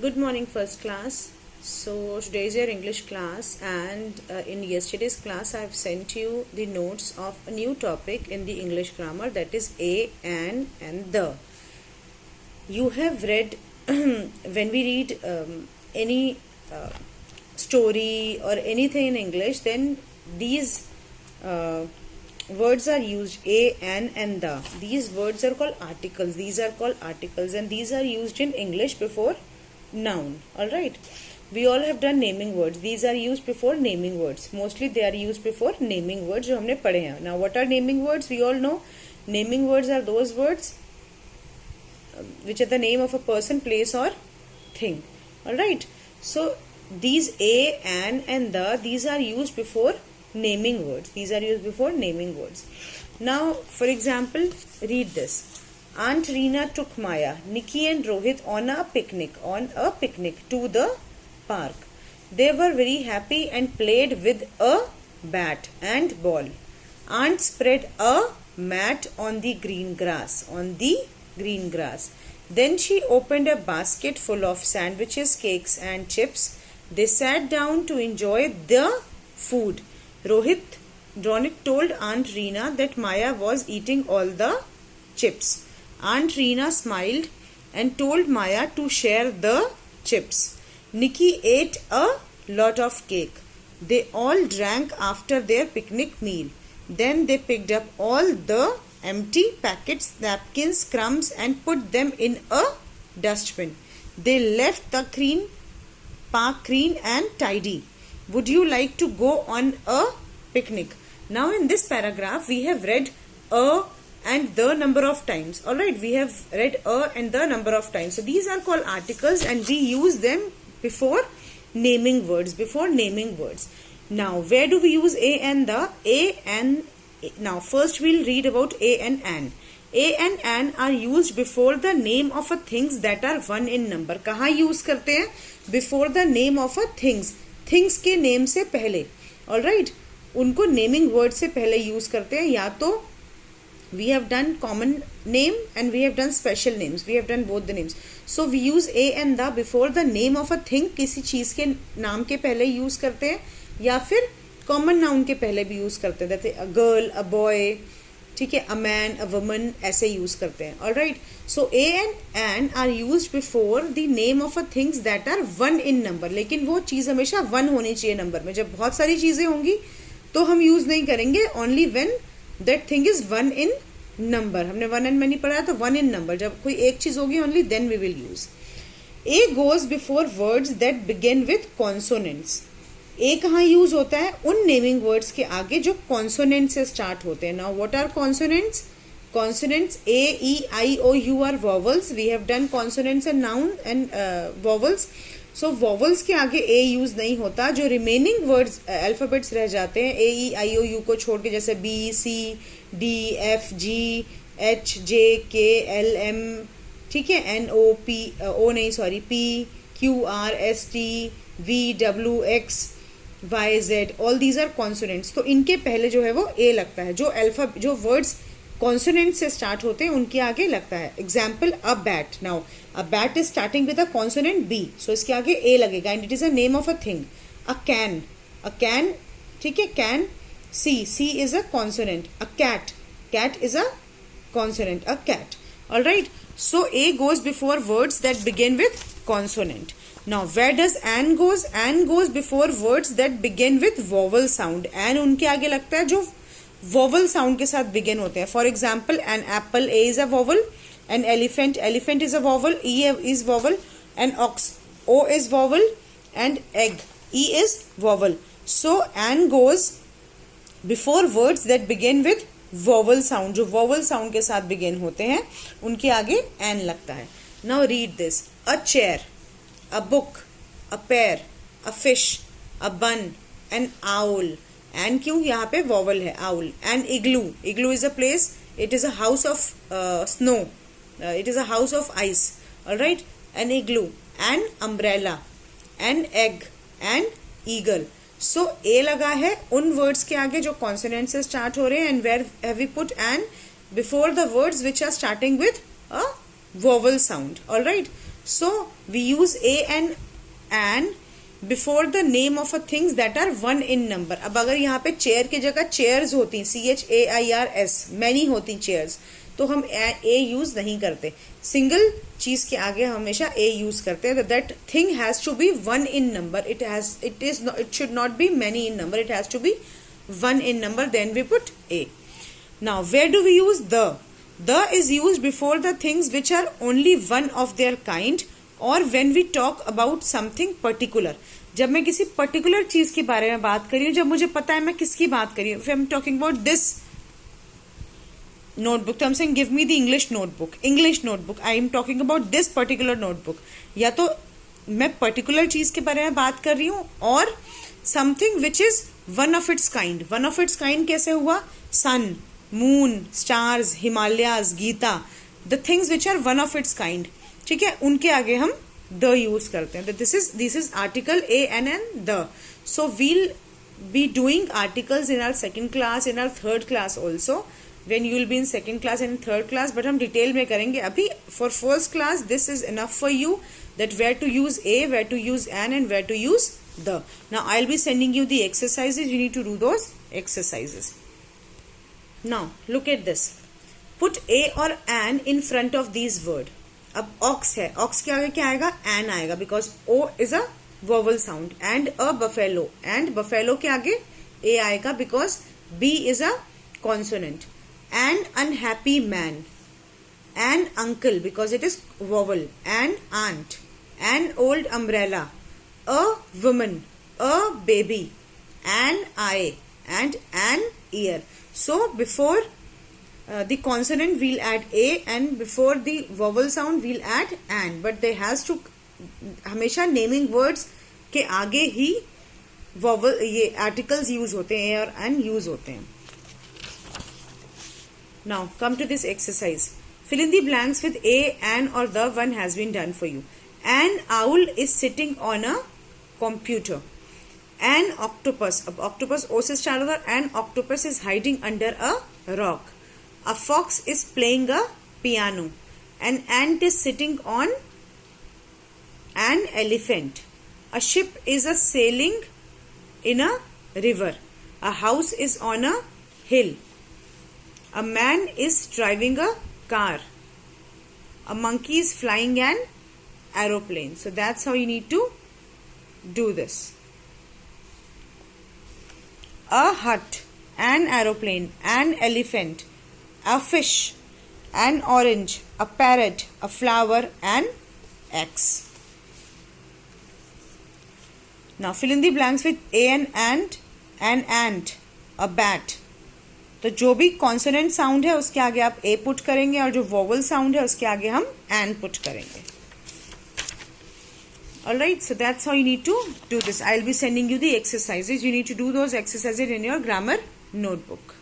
Good morning, first class. So today is your English class, and in yesterday's class I have sent you the notes of a new topic in the English grammar, that is a, an and the. You have read when we read any story or anything in English, then these words are used, a, an and the. These words are called articles. These are called articles, and these are used in English before noun. Alright, we all have done naming words. These are used before naming words. Mostly they are used before naming words जो हमने पढ़े हैं. Now what are naming words? We all know naming words are those words which are the name of a person, place or thing. Alright, so these a, an and the, these are used before naming words. These are used before naming words. Now for example, read this. Aunt Reena took Maya, Nikki and Rohit on a picnic to the park. They were very happy and played with a bat and ball. Aunt spread a mat on the green grass. Then she opened a basket full of sandwiches, cakes and chips. They sat down to enjoy the food. Rohit told Aunt Reena that Maya was eating all the chips. Aunt Reena smiled and told Maya to share the chips. Nikki ate a lot of cake. They all drank after their picnic meal. Then they picked up all the empty packets, napkins, crumbs and put them in a dustbin. They left the park clean and tidy. Would you like to go on a picnic? Now in this paragraph we have read a and the number of times. Alright, we have read a and the number of times. So these are called articles and we use them before naming words. Now where do we use a and the? Now first we'll read about a and an. A and an are used before the name of a things that are one in number. कहाँ use करते हैं? Before the name of a things. Things के name से पहले. Alright, उनको naming word से पहले use करते हैं. या तो we have done common name and we have done special names. We have done both the names. So we use a and the before the name of a thing. किसी चीज के नाम के पहले use करते हैं या फिर common noun के पहले भी use करते हैं. जैसे a girl, a boy, ठीक है, a man, a woman, ऐसे use करते हैं. Alright. So a and an are used before the name of a things that are one in number. लेकिन वो चीज हमेशा one होनी चाहिए number में. जब बहुत सारी चीजें होंगी तो हम use नहीं करेंगे. Only when that thing is one in number. हमने one and many पढ़ा तो one in number. जब कोई एक चीज होगी only then we will use. A goes before words that begin with consonants. A कहाँ use होता है? उन naming words के आगे जो consonant से start होते हैं. Now what are consonants? Consonants A, E, I, O, U are vowels. We have done consonants and noun and vowels. So vowels के आगे a use नहीं होता. जो remaining words alphabets रह जाते हैं a, e, i, o, u को छोड़ के, जैसे b, c, d, f, g, h, j, k, l, m, ठीक है, n, o, p, o नहीं sorry, p, q, r, s, t, v, w, x, y, z, all these are consonants. तो इनके पहले जो है वो a लगता है. जो words consonant से start होते हैं उनके आगे लगता है. Example, a bat. Now a bat is starting with a consonant b, so इसके आगे a लगेगा and it is a name of a thing. A can, ठीक है, can. C is a consonant. A cat is a consonant. A cat. Alright, so a goes before words that begin with consonant. Now where does an goes? An goes before words that begin with vowel sound. An उनके आगे लगता है जो vowel sound के साथ begin होते हैं. For example, an apple, a is a vowel. An elephant is a vowel, e is vowel. An ox, o is vowel. And egg, e is vowel. So an goes before words that begin with vowel sound. जो vowel sound के साथ begin होते हैं उनके आगे an लगता है. Now read this. A chair, a book, a pear, a fish, a bun, an owl. And क्यों यहाँ पे vowel है, owl. An igloo is a place. It is a house of snow. It is a house of ice. Alright, an igloo. An umbrella, an egg, an eagle. So a लगा है उन words के आगे जो consonant से start हो रहे हैं, and where have we put an? Before the words which are starting with a vowel sound. Alright, So we use a and an before the name of a things that are 1 in number. अब अगर यहाँ पे chair की जगह chairs होती, CHAIRS, many होती chairs, तो हम ए यूज नहीं करते. सिंगल चीज के आगे हमेशा ए यूज करते हैं. That thing has to be 1 in number. It should not be many in number. It has to be 1 in number. Then we put a. Now where do we use the? The is used before the things which are only one of their kind, और when we talk about something particular. जब मैं किसी particular चीज के बारे में बात कर रही हूँ, जब मुझे पता है मैं किसकी बात कर रही हूँ. I am talking about this notebook, तो I am saying give me the English notebook. I am talking about this particular notebook. या तो मैं पर्टिकुलर चीज के बारे में बात कर रही हूँ, और something which is one of its kind. One of its kind कैसे हुआ? Sun, moon, stars, Himalayas, Gita, the things which are one of its kind. ठीक है, उनके आगे हम द यूज करते हैं. This is article a an the. So we'll be doing articles in our second class, in our third class also, when you will be in second class and third class. But हम detail में करेंगे. अभी for first class this is enough for you, that where to use a, where to use an, and where to use the. Now I will be sending you the exercises. You need to do those exercises. Now look at this. Put a or an in front of these word. अब ox है, ox के आगे क्या आएगा? An आएगा, because O is a vowel sound. And a buffalo, and buffalo के आगे a आएगा, because B is a consonant. And unhappy man, and uncle because it is vowel. And aunt, and old umbrella, a woman, a baby, and eye, and an ear. So before the consonant we'll add a, and before the vowel sound we'll add an, but there has to हमेशा naming words के आगे ही vowel ये articles use होते हैं और an use होते हैं. Now come to this exercise. Fill in the blanks with a, an or the. One has been done for you. An owl is sitting on a computer. An octopus, अब octopus O से start होगा. An octopus is hiding under a rock. A fox is playing a piano. An ant is sitting on an elephant. A ship is sailing in a river. A house is on a hill. A man is driving a car. A monkey is flying an aeroplane. So that's how you need to do this. A hut, an aeroplane, an elephant, a fish, an orange, a parrot, a flower, an X. Now fill in the blanks with a and an ant, a bat. तो जो भी consonant sound है उसके आगे आप ए put करेंगे, और जो वोवल साउंड है उसके आगे हम एन पुट करेंगे. Alright, so that's how you need to do this. I'll be sending you the exercises. You need to do those exercises in your grammar notebook.